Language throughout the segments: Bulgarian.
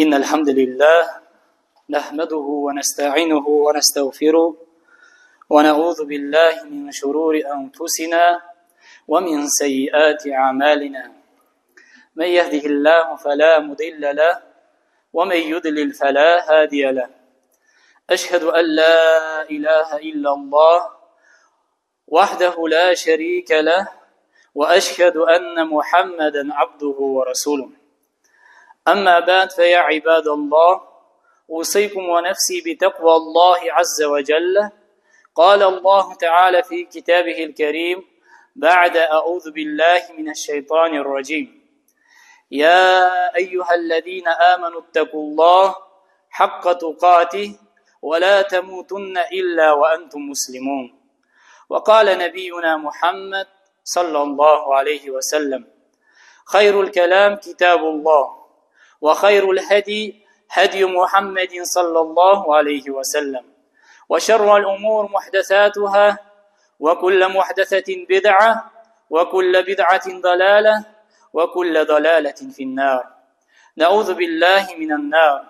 إن الحمد لله نحمده ونستعينه ونستغفره ونعوذ بالله من شرور أنفسنا ومن سيئات أعمالنا من يهده الله فلا مضل له ومن يضلل فلا هادي له أشهد أن لا إله إلا الله وحده لا شريك له وأشهد أن محمدا عبده ورسوله أما بعد فيا عباد الله أوصيكم ونفسي بتقوى الله عز وجل قال الله تعالى في كتابه الكريم بعد أعوذ بالله من الشيطان الرجيم يا أيها الذين آمنوا اتقوا الله حق تقاته ولا تموتن إلا وأنتم مسلمون وقال نبينا محمد صلى الله عليه وسلم خير الكلام كتاب الله وخير الهدي هدي محمد صلى الله عليه وسلم وشر الأمور محدثاتها وكل محدثة بدعة وكل بدعة ضلالة وكل ضلالة في النار نعوذ بالله من النار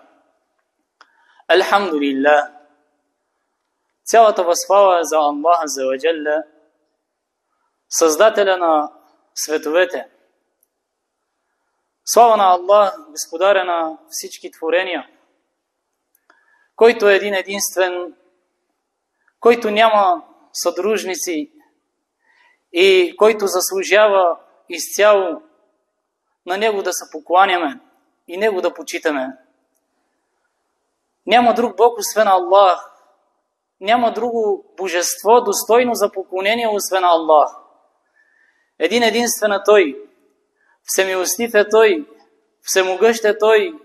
الحمد لله Цялата възхвала е за Аллаха Азза ва Джалля, Създателя на световете. Слава на Аллах, Господаря на всички творения, който е един единствен, който няма съдружници и който заслужава изцяло на Него да се покланяме и Него да почитаме. Няма друг Бог освен Аллах, няма друго божество достойно за поклонение освен Аллах. Един единствен е Той, всемилостив е Той, всемогъщ е Той,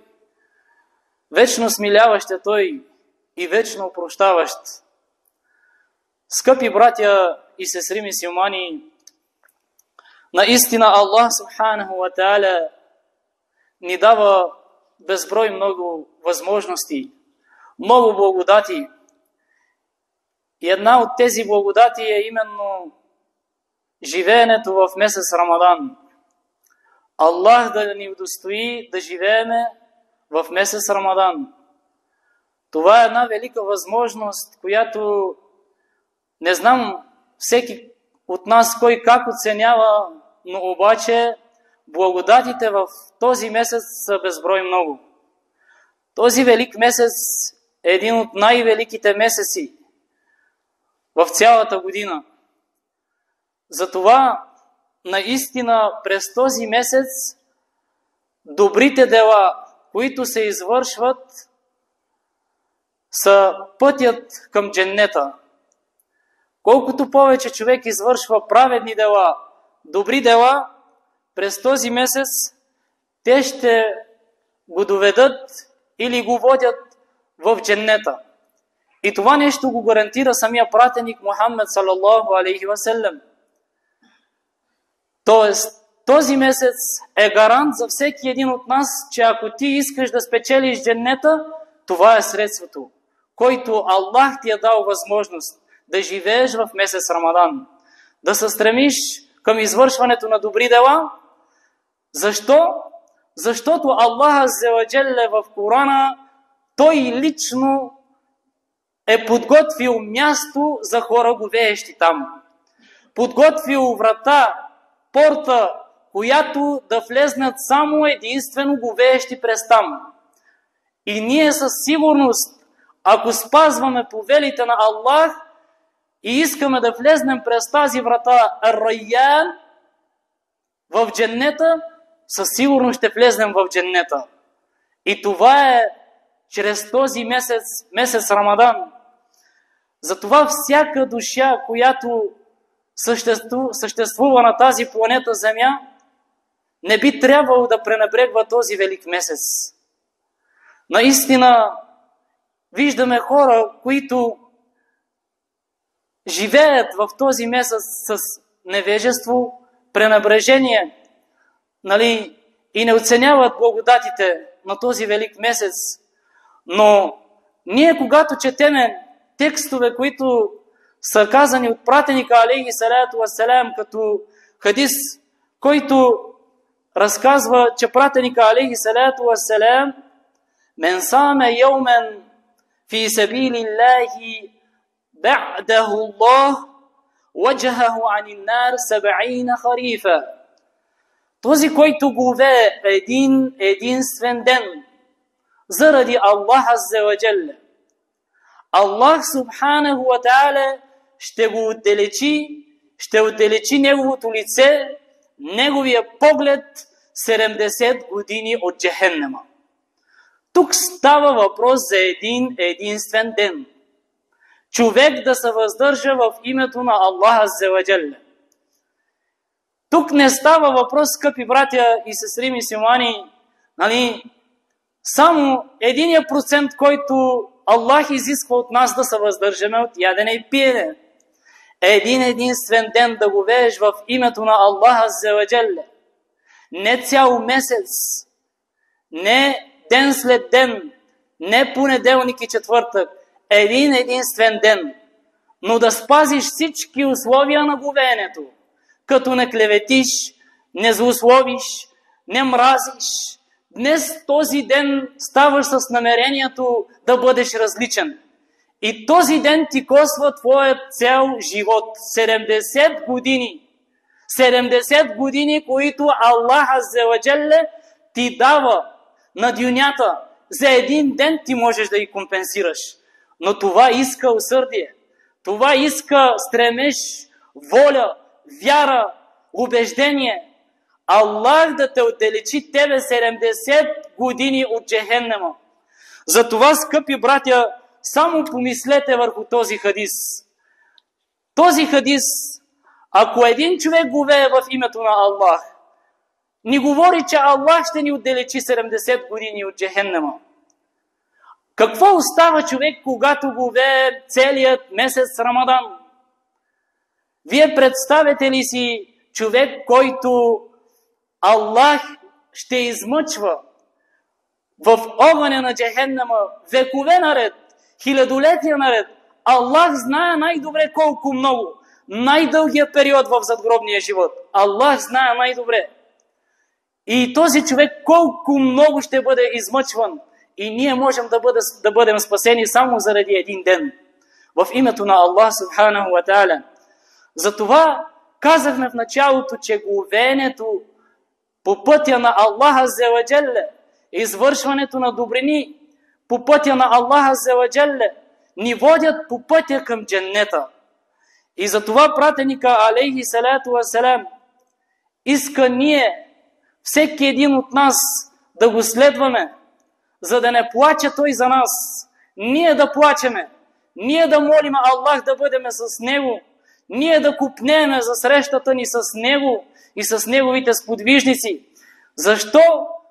вечно смиляващ е Той и вечно прощаващ. Скъпи братя и сестри мюсюлмани, наистина Аллах Субханаху ва Тааля ни дава безброй много възможности, много благодати. И една от тези благодати е именно живеенето в месец Рамадан. Аллах да ни удостои да живееме в месец Рамадан. Това е една велика възможност, която не знам всеки от нас кой как оценява, но обаче благодатите в този месец са безброй много. Този велик месец е един от най-великите месеци в цялата година. Затова наистина през този месец добрите дела, които се извършват, са пътят към дженнета. Колкото повече човек извършва праведни дела, добри дела, през този месец те ще го доведат или го водят в дженнета. И това нещо го гарантира самия пратеник Мухаммед салаллаху алейхи ва саллям. Тоест, този месец е гарант за всеки един от нас, че ако ти искаш да спечелиш дженнета, това е средството, който Аллах ти е дал възможност да живееш в месец Рамадан, да се стремиш към извършването на добри дела. Защо? Защото Аллах Азза ва Джалля в Корана, Той лично е подготвил място за хора говеещи там. Подготвил врата, порта, която да влезнат само единствено говеещи през там. И ние със сигурност, ако спазваме повелите на Аллах и искаме да влезнем през тази врата Ар-Райян в дженнета, със сигурност ще влезнем в дженнета. И това е чрез този месец Рамадан. Затова всяка душа, която съществува на тази планета Земя, не би трябвало да пренебрегва този велик месец. Наистина виждаме хора, които живеят в този месец с невежество, пренебрежение, и не оценяват благодатите на този велик месец. Но ние, когато четеме текстове, които са казани от пратеника алейхи салату вассалам, като хадис, който разказва, че пратеника алейхи салату вассалам من صام يوما في سبيل الله بعده الله وجهه عن النار 70 خريفا. Този, който говее един единствен ден заради Аллах Азза ва Джалла, Аллах Субханаху ва Та'аля ще отдалечи неговото лице, неговия поглед 70 години от Джехеннема. Тук става въпрос за един единствен ден. Човек да се въздържа в името на Аллах Азза ва Джалла. Тук не става въпрос, скъпи братя и сестри мюсюлмани, само 1%, който Аллах изисква от нас да се въздържаме от ядене и пиене. Един единствен ден да го вееш в името на Аллах Азза ва Джалла. Не цял месец, не ден след ден, не понеделник и четвъртък, един единствен ден, но да спазиш всички условия на говеенето, като не клеветиш, не злословиш, не мразиш. Днес този ден ставаш с намерението да бъдеш различен. И този ден ти коства твоят цял живот. 70 години. 70 години, които Аллах Азза ва Джалла ти дава на дюнята. За един ден ти можеш да ги компенсираш. Но това иска усърдие. Това иска стремеж, воля, вяра, убеждение. Аллах да те отдалечи тебе 70 години от Джехеннема. Затова, скъпи братя, само помислете върху този хадис. Този хадис, ако един човек говее в името на Аллах, ни говори, че Аллах ще ни отдалечи 70 години от Джехеннема. Какво остава човек, когато говее целият месец Рамадан? Вие представете ли си човек, който Аллах ще измъчва в огъня на Джехеннема векове наред, хилядолетия наред? Аллах знае най-добре колко много. Най-дългия период в задгробния живот. Аллах знае най-добре. И този човек колко много ще бъде измъчван. И ние можем да бъдем спасени само заради един ден. В името на Аллах Субханаху ва Та'аля. Затова казахме в началото, че говеенето по пътя на Аллах Азза ва Джалла, извършването на добрини по пътя на Аллах Азза ва Джалла ни водят по пътя към дженнета. И затова пратеника алейхи салату ва салам иска ние, всеки един от нас, да го следваме, за да не плаче той за нас. Ние да плачеме, ние да молим Аллах да бъдем с Него, ние да купнеме за срещата ни с Него и с Неговите сподвижници. Защо?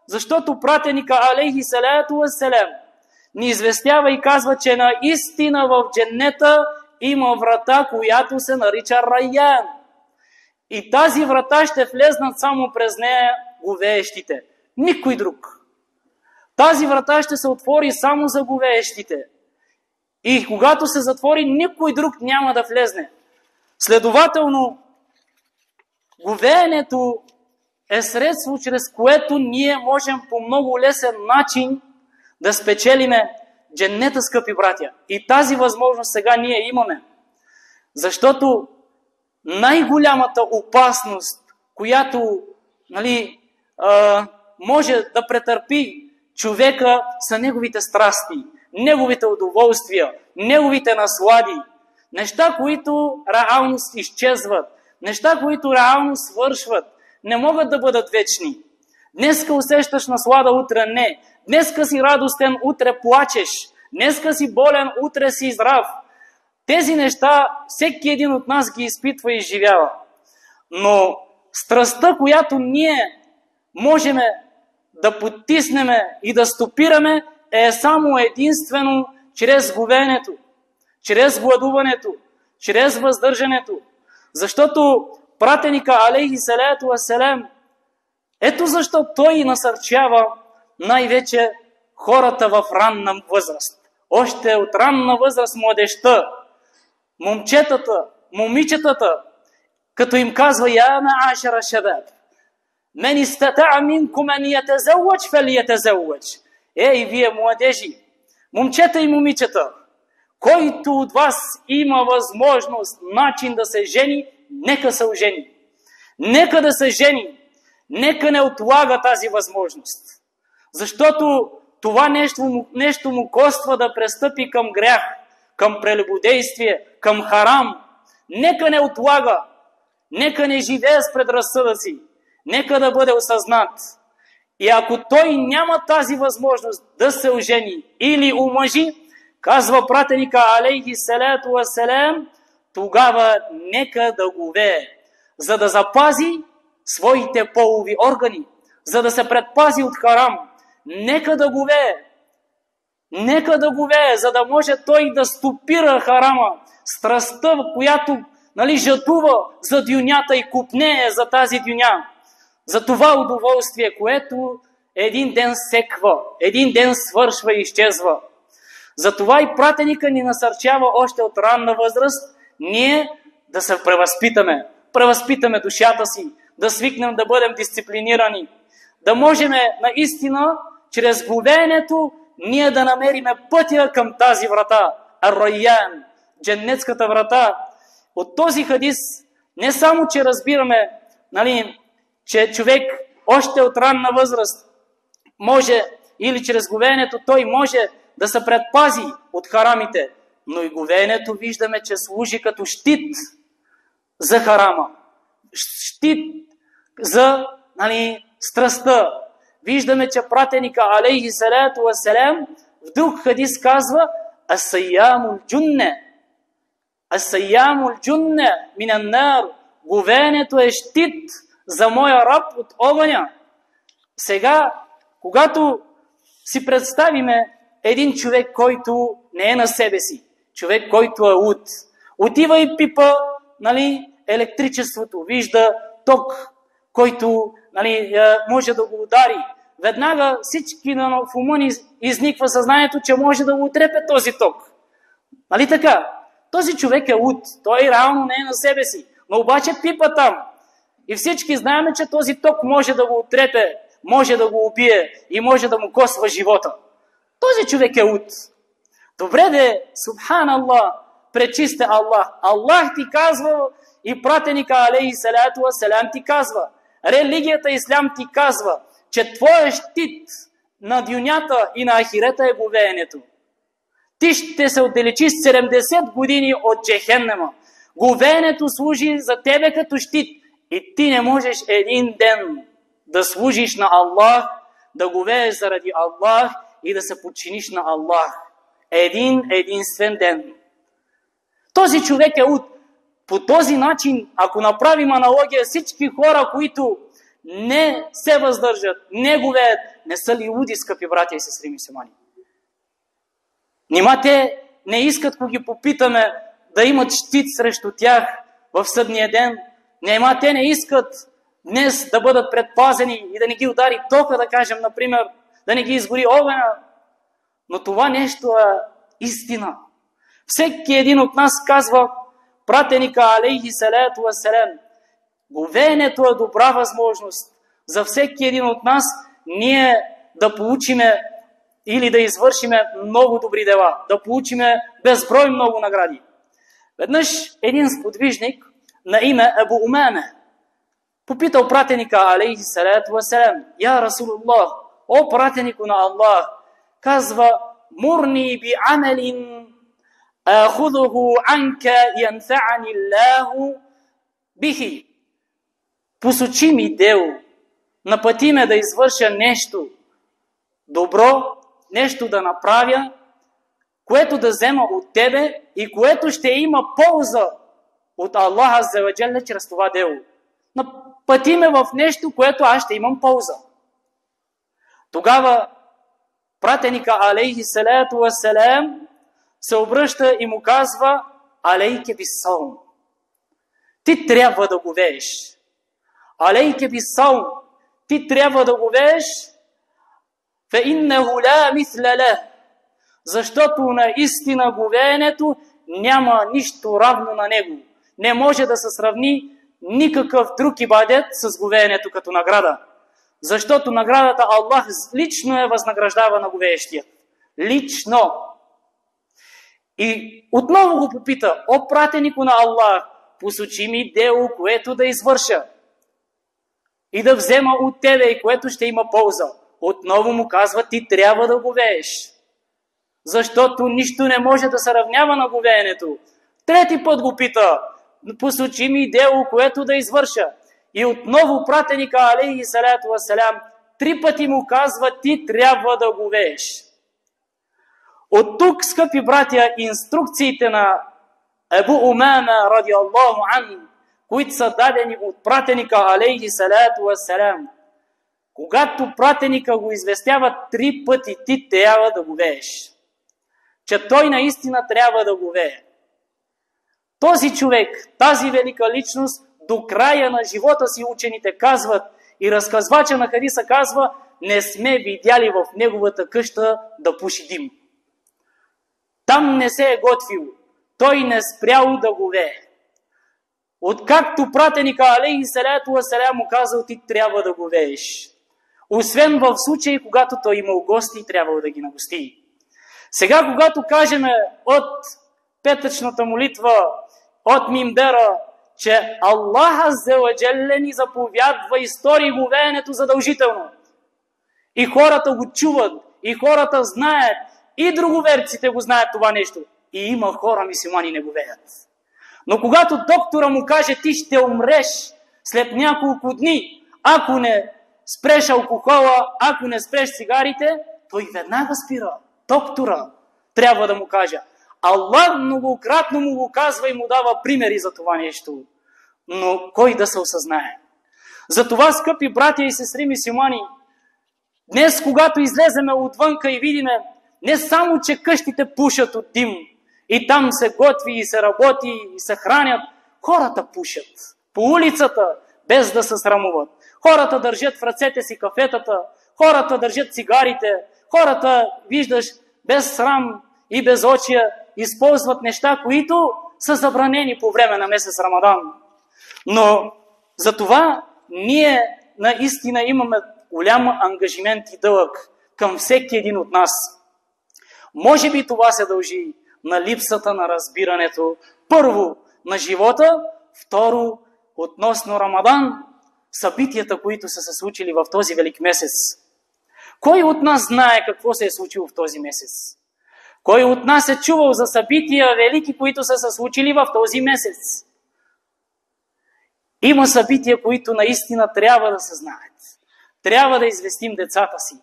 Защото пратеника алейхи салату ва салам ни известява и казва, че наистина в дженнета има врата, която се нарича Райян. И тази врата ще влезнат само през нея говеещите. Никой друг. Тази врата ще се отвори само за говеещите. И когато се затвори, никой друг няма да влезне. Следователно, говеенето е средство, чрез което ние можем по много лесен начин да спечелиме дженнета, скъпи братя. И тази възможност сега ние имаме. Защото най-голямата опасност, която може да претърпи човека, са неговите страсти, неговите удоволствия, неговите наслади. Неща, които реално изчезват, неща, които реално свършват, не могат да бъдат вечни. Днеска усещаш наслада, утре не. Днеска си радостен, утре плачеш. Днеска си болен, утре си здрав. Тези неща всеки един от нас ги изпитва и изживява. Но страстта, която ние можем да потиснем и да стопираме, е само единствено чрез говенето, чрез гладуването, чрез въздържането. Защото пратеника алейхи салату ва салам, ето защо той насърчава най-вече хората в ранна възраст. Още от ранна възраст младежта, момчетата, момичетата, като им казва: я маашара шабаб, мен истата'a минкум ан ятазаввач фалятазаввач. Ей, вие младежи, момчета и момичета, който от вас има възможност, начин да се жени, нека се ожени. Нека да се жени. Нека не отлага тази възможност. Защото това нещо му коства да престъпи към грях, към прелюбодействие, към харам. Нека не отлага. Нека не живее с предразсъдъци. Нека да бъде осъзнат. И ако той няма тази възможност да се ожени или омъжи, казва пратеника алейхи салату вассалам, тогава нека да говее, за да запази своите полови органи, за да се предпази от харам. Нека да говее. Нека да говее, за да може той да стопира харама, страстта, която жадува за дюнята и купнее за тази дюня. За това удоволствие, което един ден секва, един ден свършва и изчезва. Затова и пратеника ни насърчава още от ранна възраст ние да се превъзпитаме. Превъзпитаме душата си, да свикнем да бъдем дисциплинирани, да можем наистина чрез говеенето ние да намериме пътя към тази врата, Ар-Райян, дженнетската врата. От този хадис не само, че разбираме, че човек още от ранна възраст може, или чрез говеенето той може да се предпази от харамите, но и говеенето виждаме, че служи като щит за харама, щит за страстта. Виждаме, че пратеника алейхи салату вассалам в друг хадис казва: "Ас-сайямул джунне, ас-сайямул джунне минан нар", говеенето е щит за моя раб от огъня. Сега, когато си представиме един човек, който не е на себе си, човек, който е луд, отива и пипа електричеството, вижда ток, който може да го удари. Веднага всички в ума ни изниква съзнанието, че може да го отрепе този ток. Нали така? Този човек е луд, той реално не е на себе си, но обаче пипа там. И всички знаем, че този ток може да го отрепе, може да го убие и може да му косва живота. Този човек е луд. Добре де, субханаллах, пречисте Аллах. Аллах ти казва и пратеника алейхи салату вассалам ти казва, религията ислям ти казва, че твоя щит на дюнята и на ахирета е говеенето. Ти ще се отдалечиш 70 години от джехеннема. Говеенето служи за тебе като щит и ти не можеш един ден да служиш на Аллах, да говееш заради Аллах и да се подчиниш на Аллах. Единствен ден. Този човек е луд. По този начин, ако направим аналогия, всички хора, които не се въздържат, не говеят, не са ли луди, скъпи братя и сестри мюсюлмани? Нима те не искат, ако ги попитаме, да имат щит срещу тях в съдния ден? Нима те не искат днес да бъдат предпазени и да не ги удари тока, да кажем, например, да не ги изгори огъня? Но това нещо е истина. Всеки един от нас казва, пратеника алейхи салату вассалам, говеенето е добра възможност за всеки един от нас ние да получиме или да извършиме много добри дела, да получиме безброй много награди. Веднъж един сподвижник на име Абу Умаме попитал пратеника алейхи салату вассалам: "Я Расулуллах, о пратенико на Аллах", казва: "Мурни би амелин ахудуху анка янфа'ани Аллаху бихи". Посочи ми дело, напъти ме да извърша нещо добро, нещо да направя, което да взема от тебе и което ще има полза от Аллах азза ва джалла чрез това дело. Напъти ме в нещо, което аз ще имам полза. Тогава пратеника алейхи салату вассалам се обръща и му казва: "Алейке бис-саум". Ти трябва да говееш. Алейке бис-саум. Ти трябва да говееш. Фе иннеху ла мисля лех. Защото наистина говеенето няма нищо равно на него. Не може да се сравни никакъв друг ибадет с говеенето като награда. Защото наградата Аллах лично е възнаграждава на говеещия. Лично. И отново го попита: о пратенико на Аллах, посочи ми дело, което да извърша и да взема от тебе, и което ще има полза. Отново му казва: ти трябва да говееш. Защото нищо не може да се равнява на говеенето. Трети път го пита: посочи ми дело, което да извърша. И отново пратеника, алейхи салату вассалям, 3 пъти му казва: ти трябва да говееш. От тук, скъпи братя, инструкциите на Абу Умама, радиаллаху анху, които са дадени от пратеника, алейхи салату вассалям, когато пратеника го известява 3 пъти: ти трябва да говееш. Че той наистина трябва да говее. Този човек, тази велика личност, до края на живота си учените казват, и разказвача на хадиса казва: не сме видяли в неговата къща да пуши дим. Там не се е готвил. Той не спрял да говее. Откакто пратеника, алейхи салату вассалям, му казал: ти трябва да говееш. Освен в случай, когато той имал гости и трябвало да ги нагости. Сега, когато кажем от петъчната молитва, от мимбера, че Аллах азза ва джалля ни заповядва и стори говеенето задължително. И хората го чуват, и хората знаят, и друговерците го знаят това нещо. И има хора, мюсюлмани, не говеят. Но когато доктора му каже: ти ще умреш след няколко дни, ако не спреш алкохола, ако не спреш цигарите, той веднага спира. Доктора трябва да му каже. Аллах многократно му го казва и му дава примери за това нещо. Но кой да се осъзнае? Затова, скъпи братя и сестри мюсюлмани, днес, когато излеземе отвънка и видиме не само, че къщите пушат от дим, и там се готви, и се работи, и се хранят, хората пушат по улицата, без да се срамуват. Хората държат в ръцете си кафетата, хората държат цигарите, хората, виждаш, без срам и без очия, използват неща, които са забранени по време на месец Рамадан. Но за това ние наистина имаме голям ангажимент и дълъг към всеки един от нас. Може би това се дължи на липсата на разбирането, първо, на живота, второ, относно Рамадан, събитията, които са се случили в този велик месец. Кой от нас знае какво се е случило в този месец? Кой от нас е чувал за събития велики, които са се случили в този месец? Има събития, които наистина трябва да се знаят. Трябва да известим децата си.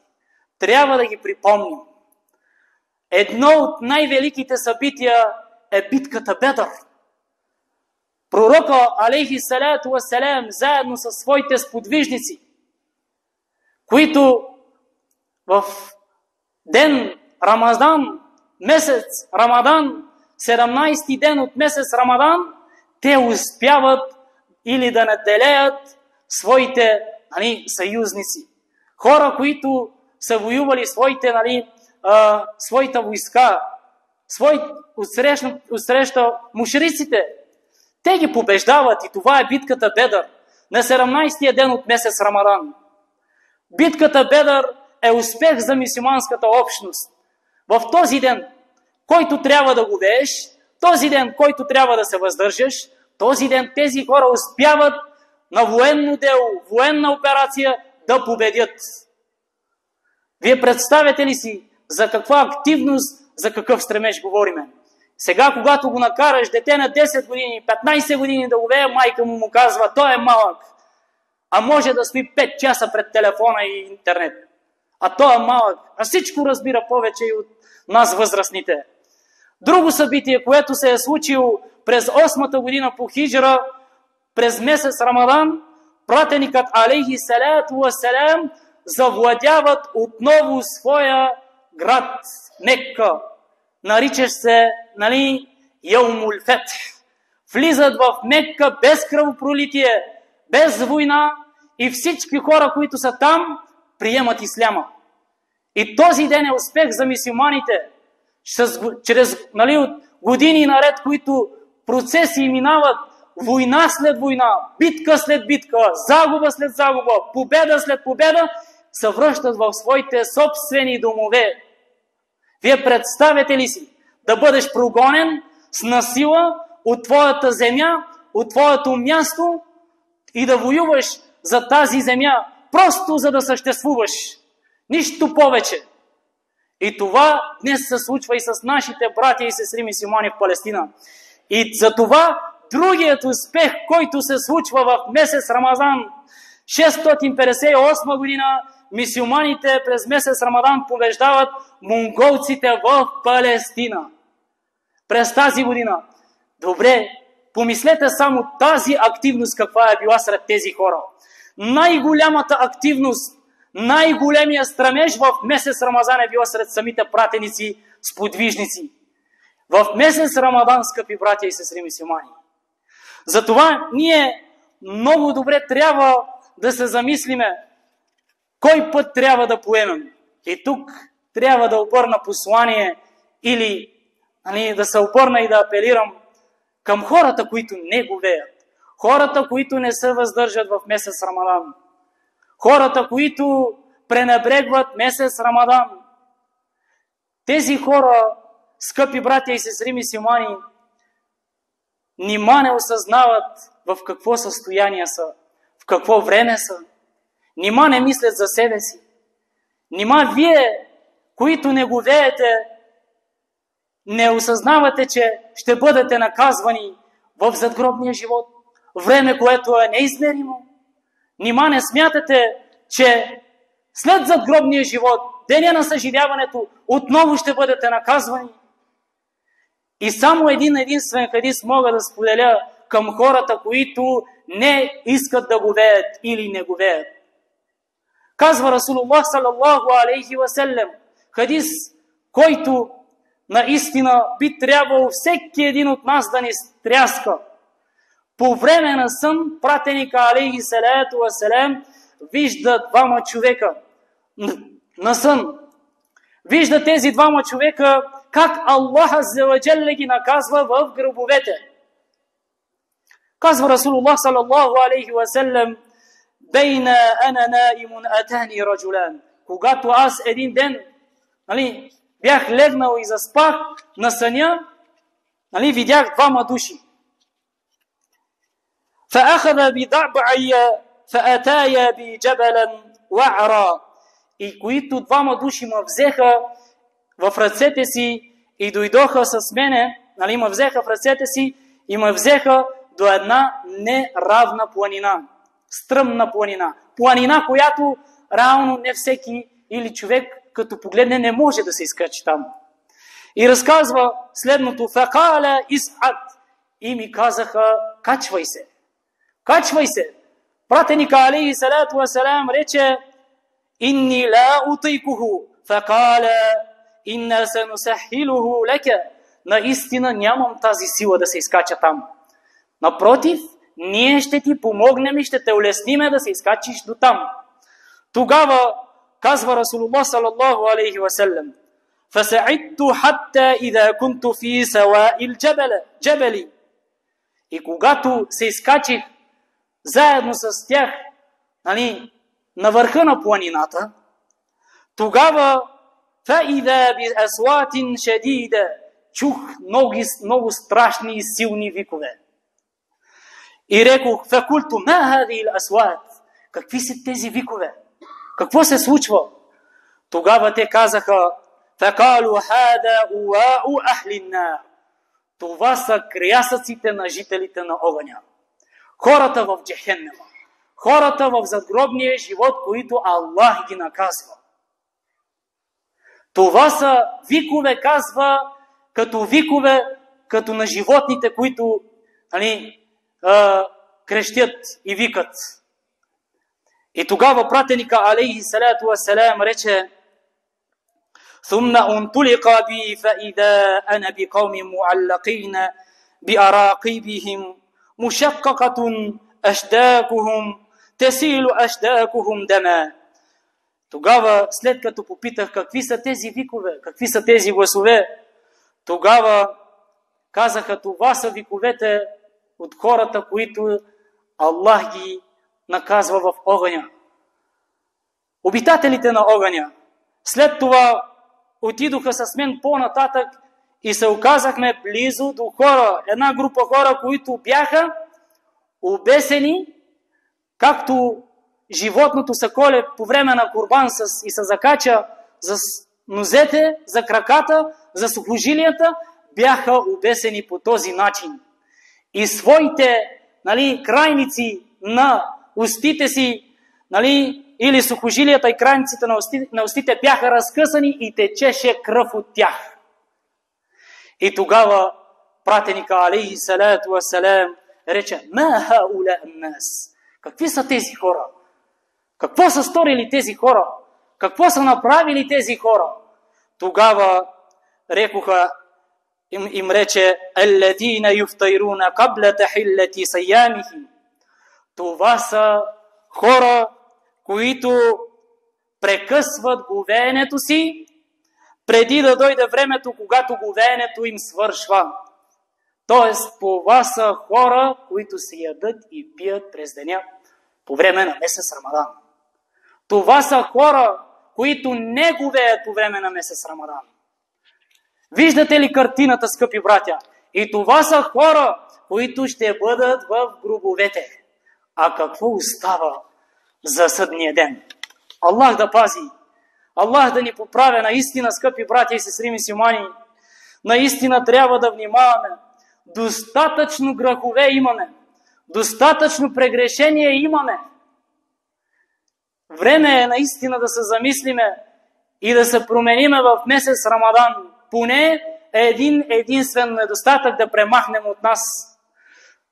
Трябва да ги припомним. Едно от най-великите събития е битката Бедър. Пророка, алейхи салату вассалям, заедно със своите сподвижници, които в ден Рамадан, месец Рамадан, 17-ти ден от месец Рамадан, те успяват или да наделеят своите съюзници. Хора, които са воювали своята войска, отсреща мушриците. Те ги побеждават и това е битката Бедър на 17-тия ден от месец Рамадан. Битката Бедър е успех за мюсюлманската общност. В този ден, който трябва да говееш, този ден, който трябва да се въздържаш, този ден тези хора успяват на военно дело, военна операция да победят. Вие представяте ли си за каква активност, за какъв стремеж говориме? Сега, когато го накараш дете на 10 години, 15 години да говее, майка му казва: той е малък, а може да стои 5 часа пред телефона и интернет. А той е малък, а всичко разбира повече и от нас възрастните. Друго събитие, което се е случило през 8-та година по хиджра, през месец Рамадан, пратеникът, алейхи салату вассалям, завладяват отново своя град Мекка. Наричаш се, Яумул Фетх. Влизат в Мекка без кръвопролитие, без война и всички хора, които са там, приемат исляма. И този ден е успех за мюсюлманите. Чрез от години наред, които процеси минават, война след война, битка след битка, загуба след загуба, победа след победа, се връщат в своите собствени домове. Вие представете ли си да бъдеш прогонен с насила от твоята земя, от твоето място и да воюваш за тази земя, просто за да съществуваш? Нищо повече. И това днес се случва и с нашите братя и сестри мюсюлмани в Палестина. И за това другият успех, който се случва в месец Рамазан, 658 година, мюсюлманите през месец Рамадан побеждават монголците в Палестина. През тази година. Добре, помислете само тази активност каква е била сред тези хора. Най-голямата активност, най-големия стремеж в месец Рамазан е била сред самите пратеници, сподвижници. В месец Рамадан, скъпи братя и сестри мюсюлмани. Затова ние много добре трябва да се замислиме кой път трябва да поемем. И тук трябва да обърна послание или да се обърна и да апелирам към хората, които не говеят. Хората, които не се въздържат в месец Рамадан. Хората, които пренебрегват месец Рамадан. Тези хора, скъпи братя и сестри мюсюлмани, нима не осъзнават в какво състояние са, в какво време са. Нима не мислят за себе си. Нима вие, които не говеете, не осъзнавате, че ще бъдете наказвани в задгробния живот. Време, което е неизмеримо. Нима не смятате, че след задгробния живот, деня на съживяването, отново ще бъдете наказвани. И само единствен хадис мога да споделя към хората, които не искат да говеят или не говеят. Казва Расулуллах салаллаху алейхи васелем, хадис, който наистина би трябвало всеки един от нас да ни стряска. По време на сън, пратеника алейхи салату васелем вижда двама човека на сън. Вижда тези двама човека как Аллах азза ва джалля ги наказва в гробовете. Казва Расулуллах салаллаху алейхи васелем, бейна ана наимун атани раджулан. Когато аз един ден бях легнал и заспах на съня, видях двама души. فأخذ بضبعي فأتايا بجبلا وعرا. И които двама души ме взеха в ръцете си и дойдоха с мене, ме взеха в ръцете си и ме взеха до една неравна планина, стръмна планина. Планина, която реално не всеки или човек, като погледне, не може да се изкачи там. И разказва следното: факаля ис'ад. И ми казаха: качвай се. Качвай се. Пратеника алейхи салату вассалам рече: инни ла утайкуху. Факаля инна санусахилуху лека. Наистина нямам тази сила да се изкача там. Напротив, ние ще ти помогнем и ще те улесниме да се изкачиш до там. Тогава казва Расулуллах салаллаху алейхи васеллем: фасаидту хатта идha кунту фи саваил джабали. И когато се изкачих заедно с тях, на върха на планината, тогава фаидha би асватин шадида, чух много страшни и силни викове. И рекох: факулту ма хази асват. Какви са тези викове? Какво се случва? Тогава те казаха: факалу хада уау ахлинна. Това са крясъците на жителите на огъня. Хората в Джехеннема. Хората в задгробния живот, които Аллах ги наказва. Това са викове, казва, като викове, като на животните, които крещят и викат. И тогава пратеника алейхи салату вассалам рече: ثم انطلق بي فإذا أنا بقوم معلقين بأراقيبهم مشققة أشداكهم تسيل أشداكهم دما. Тогава, след като попитах какви са тези викове, какви са тези гласове, тогава казаха: това са виковете от хората, които Аллах ги наказва в огъня. Обитателите на огъня. След това отидоха с мен по-нататък и се оказахме близо до хора. Една група хора, които бяха обесени, както животното се коле по време на курбан и се закача за нозете, за краката, за сухожилията, бяха обесени по този начин. И своите крайници на устите си, или сухожилията и крайниците на устите бяха разкъсани и течеше кръв от тях. И тогава пратеника алейхи салату вассалам рече: ма хаула нас? Какви са тези хора? Какво са сторили тези хора? Какво са направили тези хора? Тогава им рече: алладина юфтируна qabla tahillati siyamihim. Това са хора, които прекъсват говеенето си преди да дойде времето, когато говеенето им свършва. Тоест, това са хора, които се ядат и пият през деня по време на месец Рамадан. Това са хора, които не говеят по време на месец Рамадан. Виждате ли картината, скъпи братя? И това са хора, които ще бъдат в гробовете. А какво остава за съдния ден? Аллах да пази. Аллах да ни поправя. Наистина, скъпи братя и сестри мюсюлмани, наистина трябва да внимаваме. Достатъчно грехове имаме. Достатъчно прегрешения имаме. Време е наистина да се замислиме и да се промениме в месец Рамадан. Поне единствен недостатък да премахнем от нас.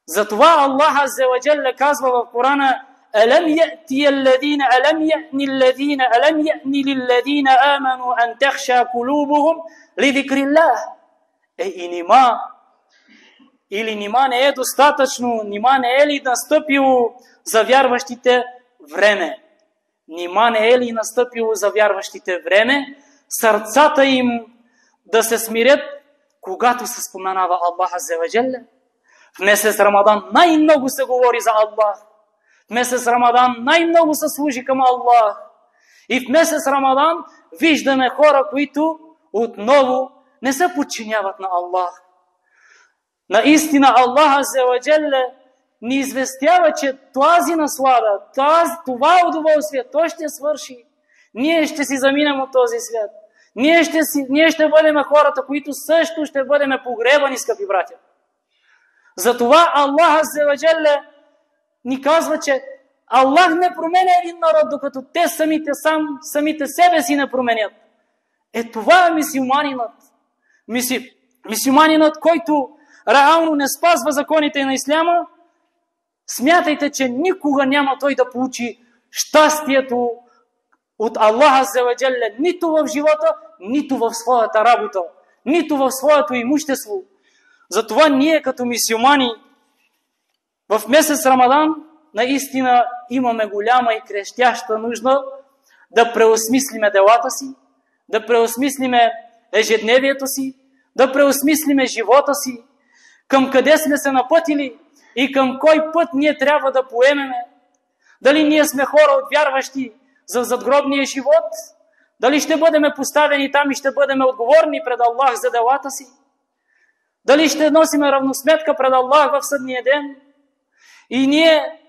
Затова Аллах Азза ва Джалля казва в Корана: أَلَمْ يَأْتِيَ لِلَّذِينَ آمَنُوا أَنْ تَخْشَى قُلُوبُهُمْ لِذِكْرِ اللَّهِ. Нима не е достатъчно, нима не е ли настъпило за вярващите време? Нима не е ли настъпило за вярващите време сърцата им да се смирят, когато се споменава Аллах Азза ва Джалля? В месец Рамадан най-много се говори за Аллах. В месец Рамадан най-много се служи към Аллах. И в месец Рамадан виждаме хора, които отново не се подчиняват на Аллах. Наистина Аллах Азза ва Джалля ни известява, че тази наслада, това удоволствие, то ще свърши. Ние ще си заминем от този свят. Ние ще бъдем хората, които също ще бъдем погребани, скъпи братя. Затова Аллах Азза ва Джалля ни казва, че Аллах не променя един народ, докато те самите себе си не променят. Това е мюсюлманинът. Мюсюлманинът, който реално не спазва законите на исляма, смятайте, че никога няма той да получи щастието от Аллах Азза ва Джалля, нито в живота, нито в своята работа, нито в своето имущество. Затова ние като мюсюлмани в месец Рамадан наистина имаме голяма и крещяща нужда да преосмислиме делата си, да преосмислиме ежедневието си, да преосмислиме живота си, към къде сме се напътили и към кой път ние трябва да поемеме. Дали ние сме хора от вярващи за задгробния живот, дали ще бъдем поставени там и ще бъдем отговорни пред Аллах за делата си, дали ще носиме равносметка пред Аллах в съдния ден. И ние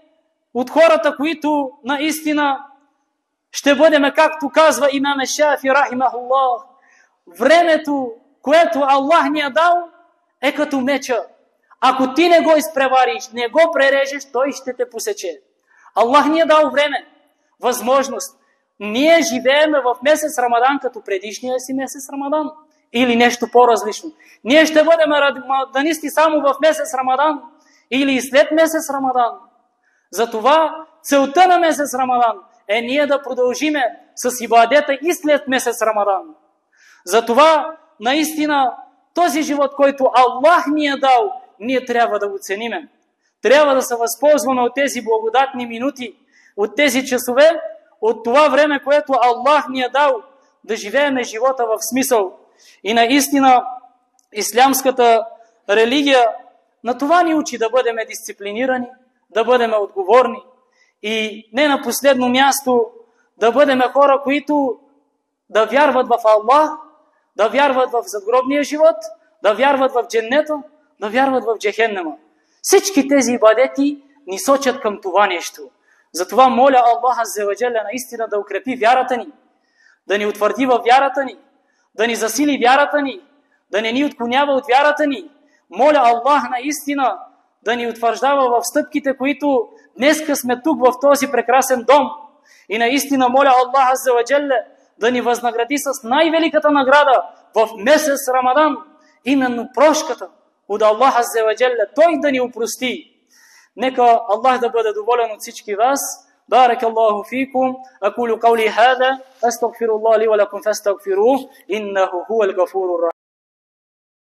от хората, които наистина ще бъдем, както казва имам Шафи рахимахуллах, времето, което Аллах ни е дал, е като меча. Ако ти не го изпревариш, не го прережеш, той ще те посече. Аллах ни е дал време, възможност. Ние живееме в месец Рамадан като предишния си месец Рамадан. Или нещо по-различно. Ние ще бъдем рамаданисти само в месец Рамадан или и след месец Рамадан. Затова целта на месец Рамадан е ние да продължиме с ибадета и след месец Рамадан. Затова наистина този живот, който Аллах ни е дал, ние трябва да го цениме. Трябва да се възползваме от тези благодатни минути, от тези часове, от това време, което Аллах ни е дал, да живееме живота в смисъл. И наистина ислямската религия На това ни учи да бъдем дисциплинирани, да бъдем отговорни и не на последно място да бъдем хора, които да вярват в Аллах, да вярват в задгробния живот, да вярват в дженнета, да вярват в джехеннема. Всички тези ибадети ни сочат към това нещо. Затова моля Аллах Азза ва Джалля наистина да укрепи вярата ни, да ни утвърди във вярата ни, да ни засили вярата ни, да не ни отклонява от вярата ни. Моля Аллах наистина да ни утвърждава в стъпките, които днеска сме тук в този прекрасен дом. И наистина моля Аллах Азза ва Джалля да ни възнагради с най-великата награда в месец Рамадан, именно прошката от Аллах Азза ва Джалля, Той да ни опрости. Нека Аллах да бъде доволен от всички вас. بارك الله فيكم. أقول قولي هذا أستغفر الله لي ولكم فاستغفروه إنه هو الغفور الرحيم.